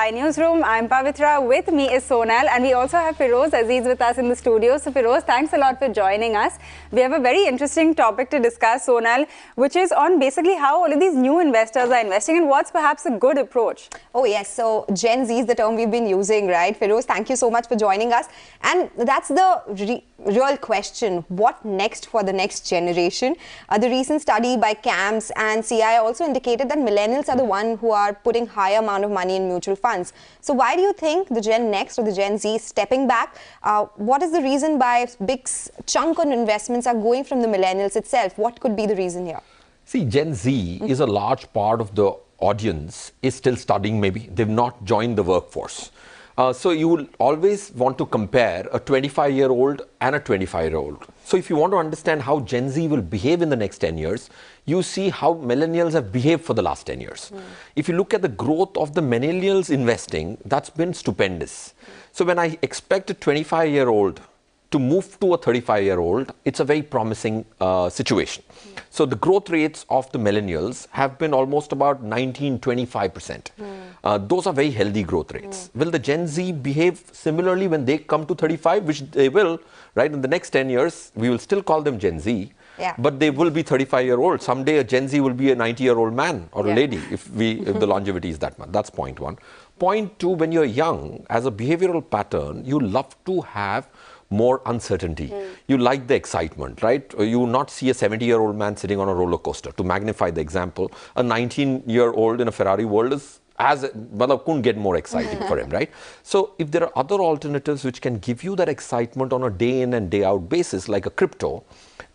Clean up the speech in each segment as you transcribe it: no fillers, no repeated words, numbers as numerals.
iNewsroom. I'm Pavitra. With me is Sonal, and we also have Feroz Aziz with us in the studio. So Feroz, thanks a lot for joining us. We have a very interesting topic to discuss, Sonal, which is on basically how all of these new investors are investing and what's perhaps a good approach. Oh yes, so Gen Z is the term we've been using, right? Feroz, thank you so much for joining us. And that's the real question. What next for the next generation? The recent study by CAMS and CI also indicated that millennials are the one who are putting higher amount of money in mutual funds. So why do you think the Gen Next or the Gen Z is stepping back? What is the reason why big chunk of investments are going from the millennials itself? What could be the reason here? See, Gen Z is a large part of the audience is still studying maybe. They've not joined the workforce. So you will always want to compare a 25-year-old and a 25-year-old. So if you want to understand how Gen Z will behave in the next 10 years, you see how millennials have behaved for the last 10 years. If you look at the growth of the millennials investing, that's been stupendous. So when I expect a 25-year-old to move to a 35-year-old, it's a very promising situation. So the growth rates of the millennials have been almost about 19-25%. Those are very healthy growth rates. Will the Gen Z behave similarly when they come to 35, which they will, right? In the next 10 years, we will still call them Gen Z, but they will be 35-year-old. Someday a Gen Z will be a 90-year-old man or a lady if the longevity is that much. That's point one. Point two, when you're young, as a behavioral pattern, you love to have more uncertainty. You like the excitement, right? You will not see a 70-year-old man sitting on a roller coaster. To magnify the example, a 19-year-old in a Ferrari world is couldn't get more exciting for him, right? So if there are other alternatives which can give you that excitement on a day in and day out basis, like a crypto,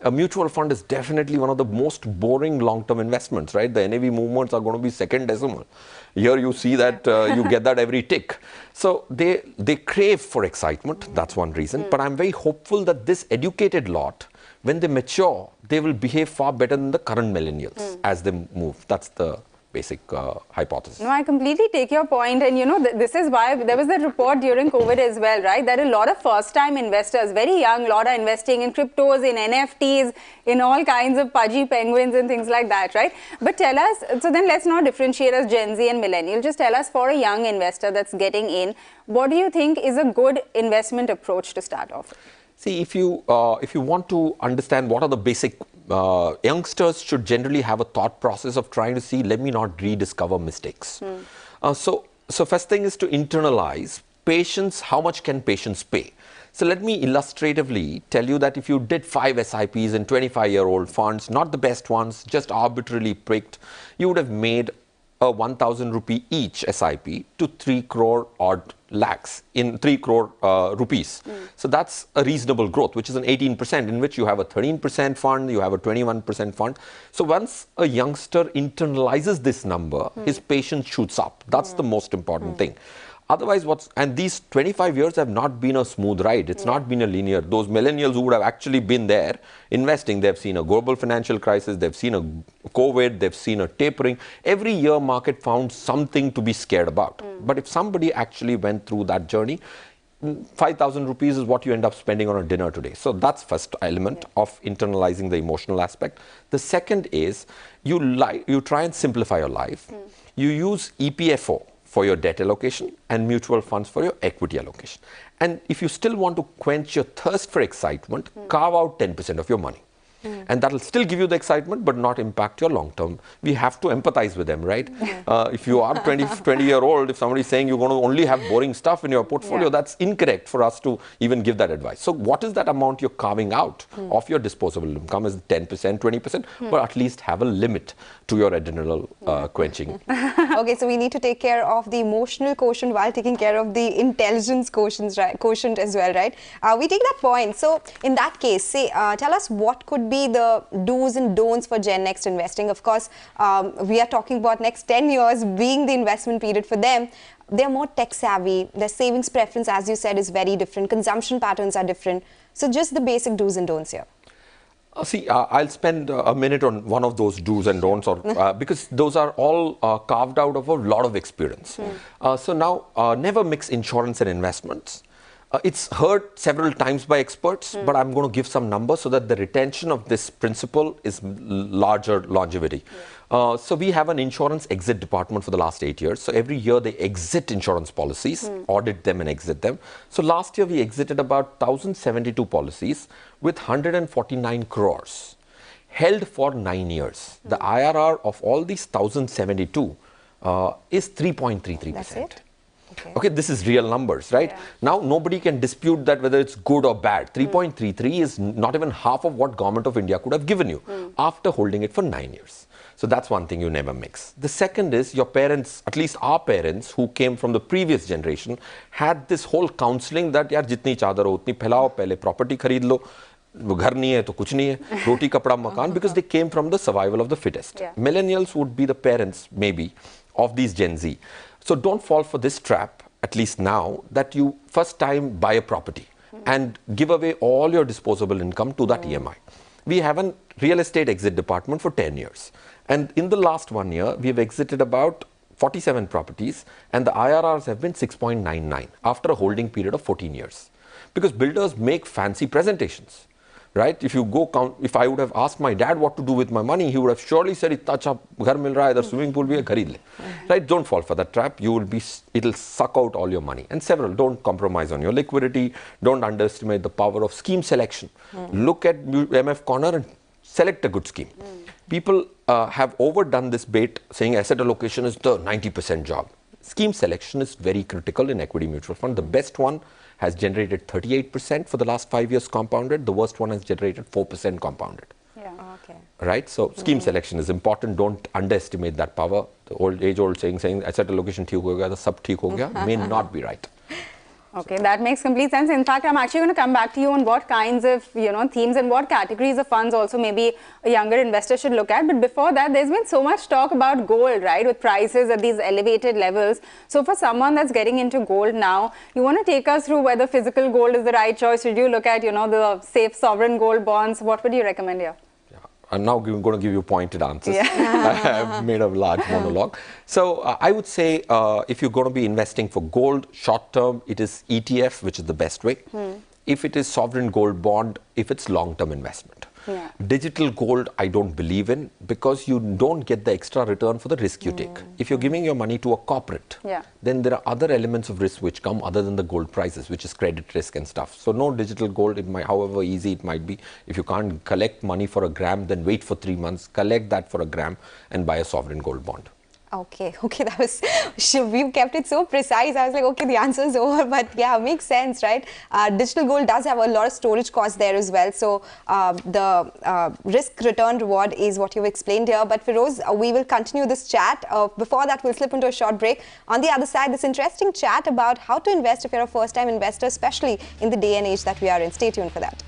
a mutual fund is definitely one of the most boring long-term investments, right? The NAV movements are going to be second decimal. Here you see that you get that every tick. So they crave for excitement. That's one reason. But I'm very hopeful that this educated lot, when they mature, they will behave far better than the current millennials as they move. That's the basic hypothesis. No, I completely take your point, and you know, this is why there was that report during COVID as well, right? That a lot of first-time investors, very young, lot are investing in cryptos, in NFTs, in all kinds of pudgy penguins and things like that, right? But tell us, so then let's not differentiate as Gen Z and millennial. Just tell us, for a young investor that's getting in, what do you think is a good investment approach to start off? See, if you want to understand what are the basic youngsters should generally have a thought process of trying to see, let me not rediscover mistakes. So first thing is to internalize patience. How much can patience pay? So let me illustratively tell you that if you did 5 SIPs in 25-year-old funds, not the best ones, just arbitrarily picked, you would have made a 1,000 rupee each SIP to 3 crore odd lakhs in 3 crore rupees. So that's a reasonable growth, which is an 18%, in which you have a 13% fund, you have a 21% fund. So once a youngster internalizes this number, his patience shoots up. That's the most important thing. Otherwise, and these 25 years have not been a smooth ride. It's not been a linear. Those millennials who would have actually been there investing, they've seen a global financial crisis, they've seen a COVID, they've seen a tapering. Every year market found something to be scared about. But if somebody actually went through that journey, 5,000 rupees is what you end up spending on a dinner today. So that's first element of internalizing the emotional aspect. The second is you try and simplify your life. You use EPFO for your debt allocation and mutual funds for your equity allocation. And if you still want to quench your thirst for excitement, carve out 10% of your money. And that will still give you the excitement, but not impact your long term. We have to empathize with them, right? If you are 20-year-old, if somebody is saying you're going to only have boring stuff in your portfolio, that's incorrect for us to even give that advice. So what is that amount you're carving out of your disposable income? Is 10%, 20%, but at least have a limit to your adrenal quenching. Okay, so we need to take care of the emotional quotient while taking care of the intelligence quotient, as well, right? We take that point. So in that case, say, tell us what could be the do's and don'ts for Gen Next investing. Of course, we are talking about next 10 years being the investment period for them. They're more tech savvy. Their savings preference, as you said, is very different. Consumption patterns are different. So just the basic do's and don'ts here. See, I'll spend a minute on one of those do's and don'ts, because those are all carved out of a lot of experience. So now, never mix insurance and investments. It's heard several times by experts, but I'm going to give some numbers so that the retention of this principle is larger longevity. So we have an insurance exit department for the last 8 years. So every year they exit insurance policies, audit them and exit them. So last year we exited about 1,072 policies with 149 crores held for 9 years. The IRR of all these 1,072 is 3.33%. That's it? Okay, this is real numbers, right? Yeah. Now, nobody can dispute that whether it's good or bad. 3.33 is not even half of what Government of India could have given you after holding it for 9 years. So that's one thing you never mix. The second is your parents, at least our parents who came from the previous generation, had this whole counseling that yaar jitni chadar ho utni philao, pehle property kharid lo, घर नहीं है तो कुछ नहीं है, रोटी कपड़ा मकान, because they came from the survival of the fittest. Yeah. Millennials would be the parents maybe of these Gen Z. So don't fall for this trap, at least now, that you first time buy a property and give away all your disposable income to that EMI. We have a real estate exit department for 10 years. And in the last 1 year, we have exited about 47 properties and the IRRs have been 6.99 after a holding period of 14 years. Because builders make fancy presentations. Right? If you go count, if I would have asked my dad what to do with my money, he would have surely said, "Itna acha ghar mil raha hai, idhar swimming pool bhi hai, kharid le." Right? Don't fall for that trap. You will be, it'll suck out all your money. And several, don't compromise on your liquidity. Don't underestimate the power of scheme selection. Look at MF Corner and select a good scheme. People have overdone this bait saying asset allocation is the 90% job. Scheme selection is very critical in equity mutual fund. The best one has generated 38% for the last 5 years compounded. The worst one has generated 4% compounded. Yeah. Okay. Right? So scheme selection is important. Don't underestimate that power. The old saying asset allocation theek ho gaya, the sab theek ho gaya may not be right. Okay, that makes complete sense. In fact, I'm actually going to come back to you on what kinds of, themes and what categories of funds also maybe a younger investor should look at. But before that, there's been so much talk about gold, right, with prices at these elevated levels. So for someone that's getting into gold now, you want to take us through whether physical gold is the right choice. Should you look at, the safe sovereign gold bonds? What would you recommend here? I'm now going to give you pointed answers. Yeah. I've made a large monologue. So I would say if you're going to be investing for gold, short term, it is ETF, which is the best way. If it is sovereign gold bond, if it's long-term investment. Yeah. Digital gold, I don't believe in because you don't get the extra return for the risk you take. If you're giving your money to a corporate, then there are other elements of risk which come other than the gold prices, which is credit risk and stuff. So no digital gold, it might, however easy it might be. If you can't collect money for a gram, then wait for 3 months, collect that for a gram and buy a sovereign gold bond. Okay, that was, we've kept it so precise. I was like, okay, the answer is over, but yeah, makes sense, right? Digital gold does have a lot of storage costs there as well. So the risk return reward is what you've explained here. But Feroz, we will continue this chat. Before that, we'll slip into a short break. On the other side, this interesting chat about how to invest if you're a first-time investor, especially in the day and age that we are in. Stay tuned for that.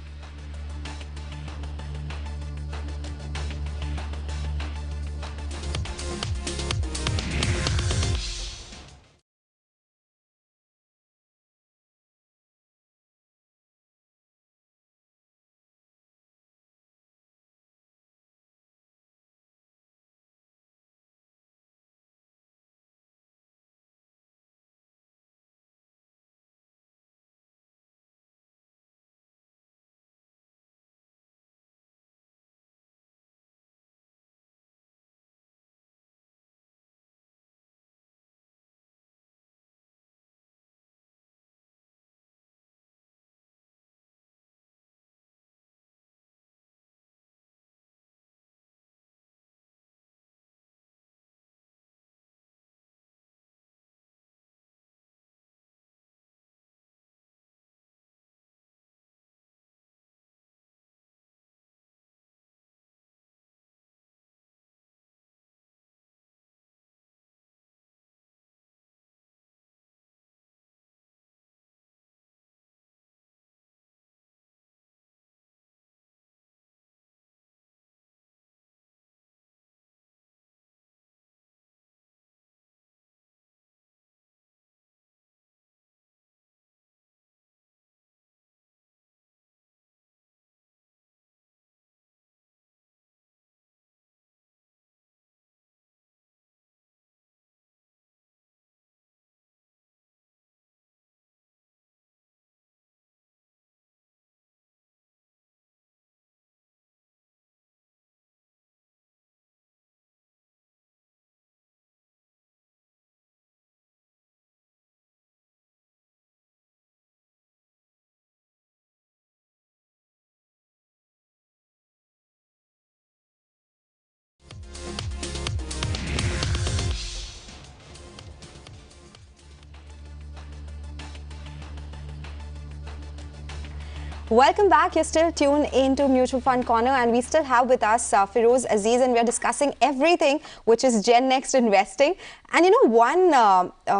Welcome back. You're still tuned into Mutual Fund Corner, and we still have with us Feroz Aziz, and we are discussing everything which is Gen Next investing. And you know, one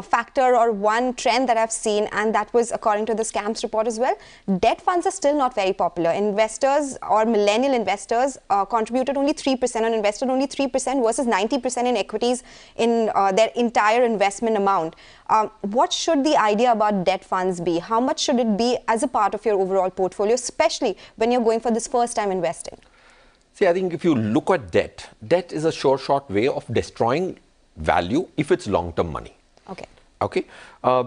factor or one trend that I've seen, and that was according to the Scams report as well, debt funds are still not very popular. Investors or millennial investors contributed only 3% or invested only 3% versus 90% in equities in their entire investment amount. What should the idea about debt funds be? How much should it be as a part of your overall portfolio, especially when you're going for this first time investing? See, I think if you look at debt, debt is a sure shot way of destroying value if it's long-term money. Okay. Okay,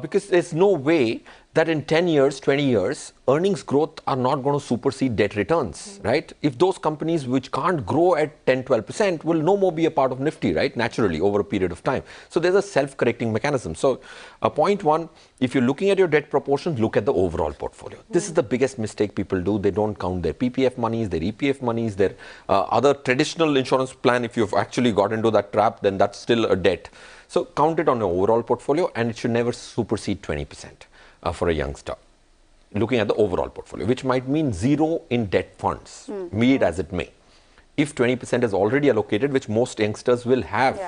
because there's no way that in 10 years, 20 years, earnings growth are not going to supersede debt returns, right? If those companies which can't grow at 10, 12% will no more be a part of Nifty, right? Naturally, over a period of time. So there's a self-correcting mechanism. So point one, if you're looking at your debt proportions, look at the overall portfolio. This is the biggest mistake people do. They don't count their PPF monies, their EPF monies, their other traditional insurance plan. If you've actually got into that trap, then that's still a debt. So count it on your overall portfolio, and it should never supersede 20% for a youngster. Looking at the overall portfolio, which might mean zero in debt funds, be it as it may. If 20% is already allocated, which most youngsters will have,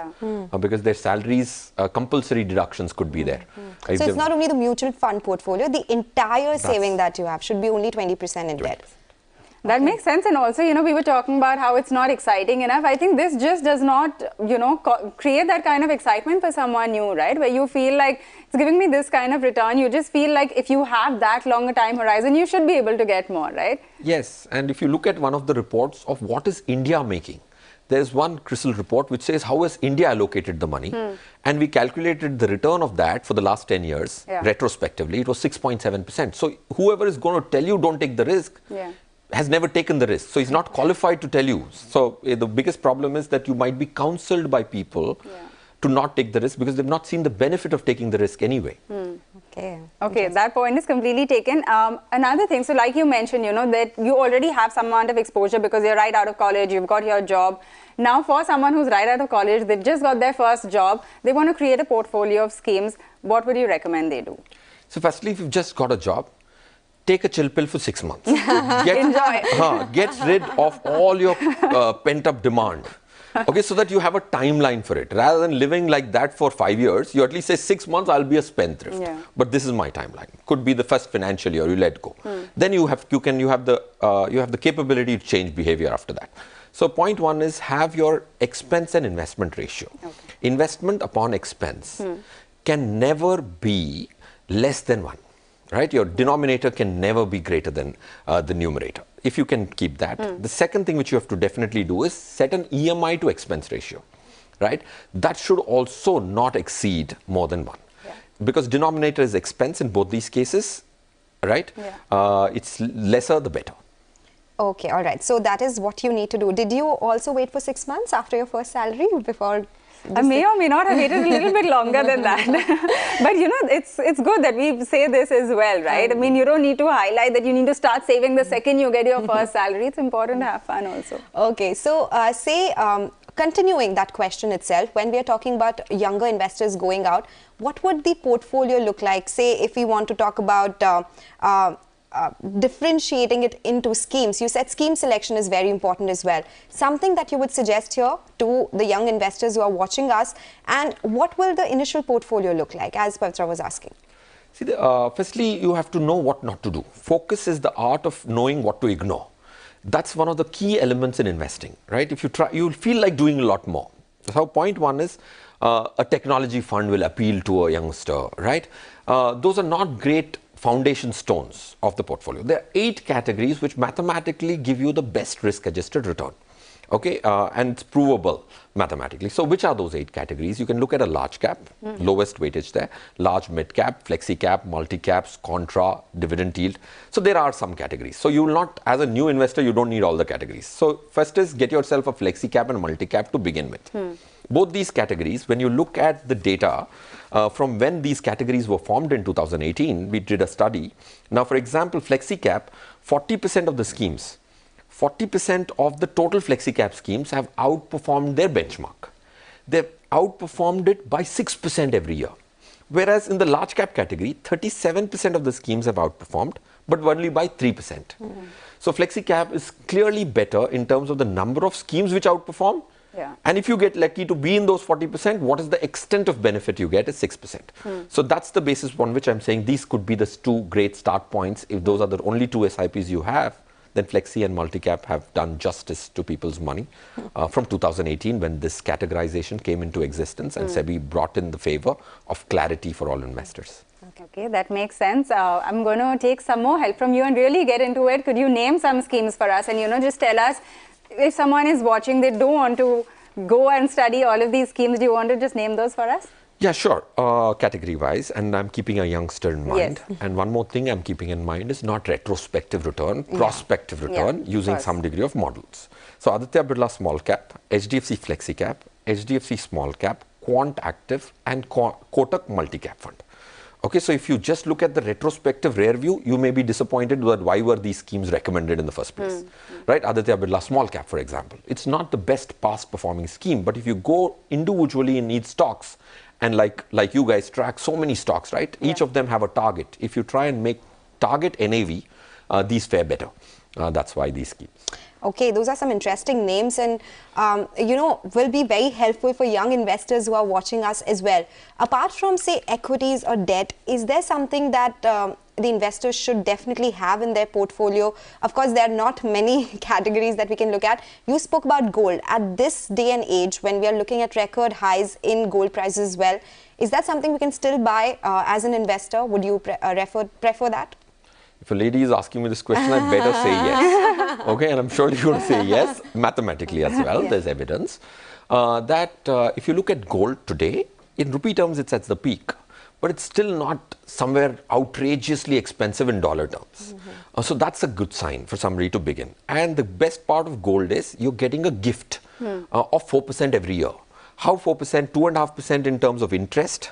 because their salaries, compulsory deductions could be there. So it's not only the mutual fund portfolio, the entire saving that you have should be only 20% in debt. That makes sense. And also, you know, we were talking about how it's not exciting enough. I think this just does not, you know, create that kind of excitement for someone new, right? Where you feel like it's giving me this kind of return. You just feel like if you have that longer time horizon, you should be able to get more, right? Yes. And if you look at one of the reports of what is India making, there's one CRISIL report which says how has India allocated the money, and we calculated the return of that for the last 10 years, retrospectively, it was 6.7%. So whoever is going to tell you don't take the risk, has never taken the risk. So he's not qualified to tell you. So the biggest problem is that you might be counseled by people to not take the risk because they've not seen the benefit of taking the risk anyway. Okay, that point is completely taken. Another thing, so like you mentioned, you know, that you already have some amount of exposure because you're right out of college, you've got your job. Now for someone who's right out of college, they've just got their first job, they want to create a portfolio of schemes. What would you recommend they do? So firstly, if you've just got a job, take a chill pill for 6 months. Get rid of all your pent-up demand. Okay, so that you have a timeline for it. Rather than living like that for 5 years, you at least say 6 months, I'll be a spendthrift. But this is my timeline. Could be the first financial year, you let go. Then you have the capability to change behavior after that. So point one is have your expense and investment ratio. Investment upon expense can never be less than 1. Right, your denominator can never be greater than the numerator. If you can keep that. The second thing which you have to definitely do is set an EMI to expense ratio. Right, that should also not exceed more than 1, because denominator is expense in both these cases. Right, it's lesser the better. Okay, all right. So that is what you need to do. Did you also wait for 6 months after your first salary before? I may or may not have waited a little bit longer than that. But you know, it's good that we say this as well, right? I mean, you don't need to highlight that you need to start saving the second you get your first salary. It's important to have fun also. Okay, so continuing that question itself, when we are talking about younger investors going out, what would the portfolio look like? Say, if we want to talk about differentiating it into schemes. You said scheme selection is very important as well. Something that you would suggest here to the young investors who are watching us, and what will the initial portfolio look like, as Pavitra was asking? See, firstly, you have to know what not to do. Focus is the art of knowing what to ignore. That's one of the key elements in investing, right? If you try, you'll feel like doing a lot more. So point one is a technology fund will appeal to a youngster, right? Those are not great foundation stones of the portfolio. There are 8 categories which mathematically give you the best risk-adjusted return. Okay, and it's provable mathematically. So which are those 8 categories? You can look at a large cap, lowest weightage there, large mid cap, flexi cap, multi caps, contra, dividend yield. So there are some categories. So you will not, as a new investor, you don't need all the categories. So first is get yourself a flexi cap and multi cap to begin with. Both these categories, when you look at the data from when these categories were formed in 2018, we did a study. Now, for example, flexi cap, 40% of the schemes, 40% of the total flexi cap schemes have outperformed their benchmark. They've outperformed it by 6% every year. Whereas in the large cap category, 37% of the schemes have outperformed, but only by 3%. So Flexi Cap is clearly better in terms of the number of schemes which outperform. Yeah. And if you get lucky to be in those 40%, what is the extent of benefit you get is 6%. So that's the basis on which I'm saying these could be the two great start points. If those are the only two SIPs you have, then Flexi and Multicap have done justice to people's money from 2018 when this categorization came into existence and SEBI brought in the favor of clarity for all investors. Okay, that makes sense. I'm going to take some more help from you and really get into it. Could you name some schemes for us and, just tell us if someone is watching, they don't want to go and study all of these schemes. Do you want to just name those for us? Yeah, sure. Category wise, and I'm keeping a youngster in mind. Yes. And one more thing I'm keeping in mind is not retrospective return, prospective return using some degree of models. So Aditya Birla Small Cap, HDFC Flexi Cap, HDFC Small Cap, Quant Active, and Kotak Multi Cap Fund. Okay, so if you just look at the retrospective rear view, you may be disappointed that why were these schemes recommended in the first place, right? Aditya Birla Small Cap, for example. It's not the best past performing scheme, but if you go individually in each stocks, and like you guys track so many stocks, right? Each of them have a target. If you try and make target NAV, these fare better. That's why these schemes. Okay, those are some interesting names and, will be very helpful for young investors who are watching us as well. Apart from, say, equities or debt, is there something that the investors should definitely have in their portfolio? Of course, there are not many categories that we can look at. You spoke about gold. At this day and age, when we are looking at record highs in gold prices as well, is that something we can still buy as an investor? Would you prefer that? If a lady is asking me this question, I better say yes. Okay, and I'm sure you're going to say yes, mathematically as well. There's evidence that if you look at gold today, in rupee terms, it's at the peak, but it's still not somewhere outrageously expensive in dollar terms. So that's a good sign for somebody to begin. And the best part of gold is you're getting a gift of 4% every year. How 4%? 2.5% in terms of interest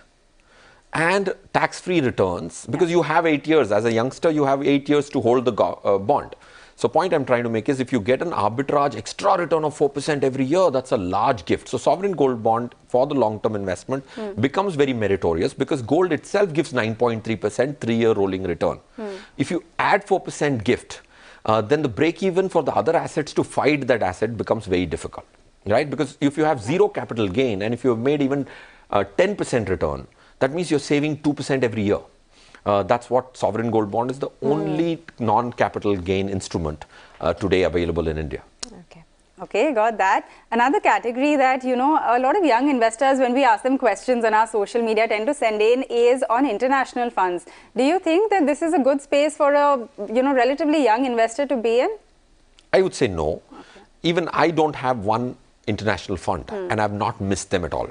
and tax-free returns, because you have 8 years. As a youngster, you have 8 years to hold the bond. So point I'm trying to make is if you get an arbitrage extra return of 4% every year, that's a large gift. So sovereign gold bond for the long-term investment becomes very meritorious because gold itself gives 9.3% 3-year rolling return. If you add 4% gift, then the break-even for the other assets to fight that asset becomes very difficult, right? Because if you have zero capital gain and if you have made even 10% return, that means you're saving 2% every year. That's what sovereign gold bond is, the only non-capital gain instrument today available in India. Okay, got that. Another category that, a lot of young investors, when we ask them questions on our social media, tend to send in is on international funds. Do you think that this is a good space for a, relatively young investor to be in? I would say no. Even I don't have one international fund and I've not missed them at all.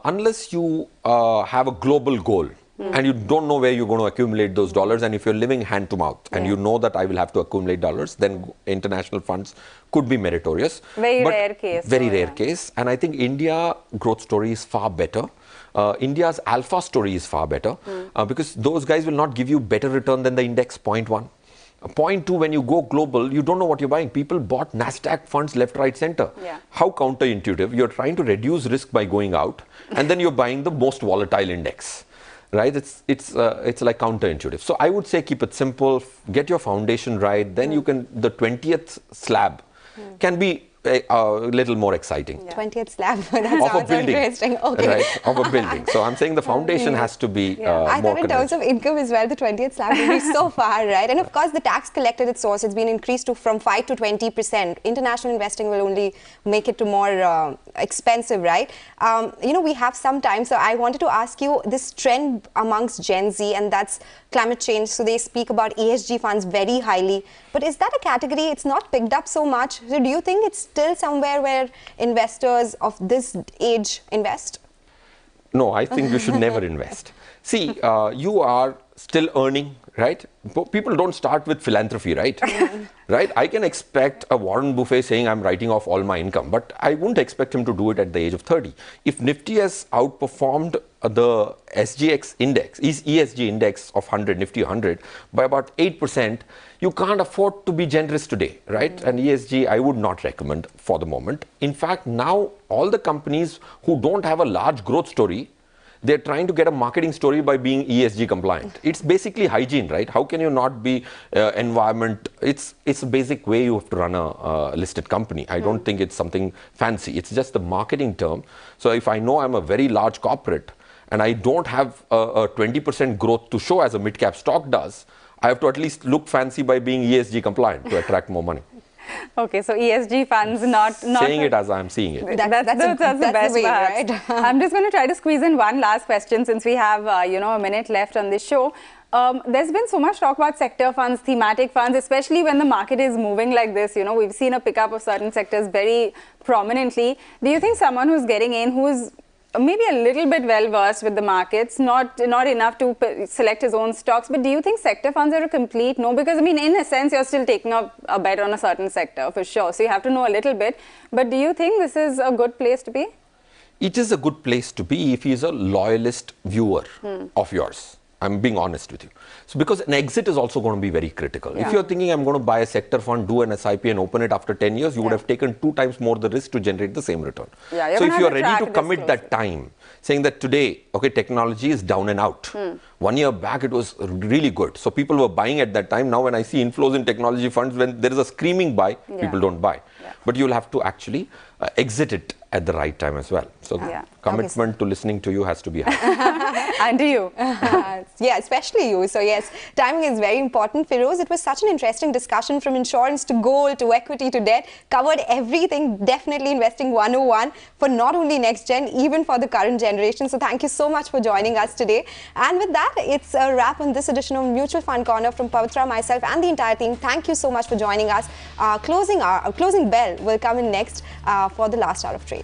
Unless you have a global goal and you don't know where you're going to accumulate those dollars, and if you're living hand to mouth and you know that I will have to accumulate dollars, then international funds could be meritorious. Very rare case. Very rare case. And I think India growth story is far better. India's alpha story is far better because those guys will not give you better return than the index 0.1. Point two, when you go global, you don't know what you're buying. People bought NASDAQ funds left, right, center. How counterintuitive. You're trying to reduce risk by going out and then you're buying the most volatile index, right? It's like counterintuitive. So I would say keep it simple, get your foundation right, then you can, the 20th slab can be a little more exciting. 20th slab, that sounds interesting. Okay. Right, of a building. So I'm saying the foundation has to be I more thought in terms of income as well, the 20th slab will be so far, right? And of course, the tax collected its source, it's been increased from 5 to 20%. International investing will only make it to more expensive, right? We have some time, so I wanted to ask you this trend amongst Gen Z, and that's climate change. So they speak about ESG funds very highly. But is that a category? It's not picked up so much. So do you think it's still somewhere where investors of this age invest? No, I think you should never invest. See, you are still earning, right? People don't start with philanthropy, right? Right? I can expect a Warren Buffett saying I'm writing off all my income, but I wouldn't expect him to do it at the age of 30. If Nifty has outperformed the SGX index, ESG index of 100, Nifty 100, by about 8%, you can't afford to be generous today, right? And ESG, I would not recommend for the moment. In fact, now all the companies who don't have a large growth story, they're trying to get a marketing story by being ESG compliant. It's basically hygiene, right? How can you not be environment? It's a basic way you have to run a listed company. I don't think it's something fancy. It's just the marketing term. So if I know I'm a very large corporate and I don't have a 20% growth to show as a mid-cap stock does, I have to at least look fancy by being ESG compliant to attract more money. Okay, so ESG funds, not saying it as I'm seeing it. That's the best way, part. right? I'm just going to try to squeeze in one last question since we have a minute left on this show. There's been so much talk about sector funds, thematic funds, especially when the market is moving like this. We've seen a pickup of certain sectors very prominently. Do you think someone who's getting in, who's maybe a little bit well versed with the markets, not enough to select his own stocks, but do you think sector funds are a complete no? Because I mean, in a sense, you're still taking a bet on a certain sector for sure, so you have to know a little bit. But do you think this is a good place to be? It is a good place to be if he is a loyalist viewer of yours. I'm being honest with you. So because an exit is also going to be very critical. Yeah. If you're thinking I'm going to buy a sector fund, do an SIP and open it after 10 years, you would have taken 2 times more the risk to generate the same return. Yeah, so if you're ready to commit that time, saying that today, okay, technology is down and out. 1 year back, it was really good. So people were buying at that time. Now when I see inflows in technology funds, when there is a screaming buy, people don't buy. Yeah. But you'll have to actually exit it at the right time as well. So commitment to listening to you has to be high. And to you. Yeah, especially you. So yes, timing is very important. Feroz, it was such an interesting discussion from insurance to gold to equity to debt. Covered everything. Definitely investing 101 for not only next gen, even for the current generation. So thank you so much for joining us today. And with that, it's a wrap on this edition of Mutual Fund Corner from Pavitra, myself and the entire team. Thank you so much for joining us. Closing bell will come in next for the last hour of trade.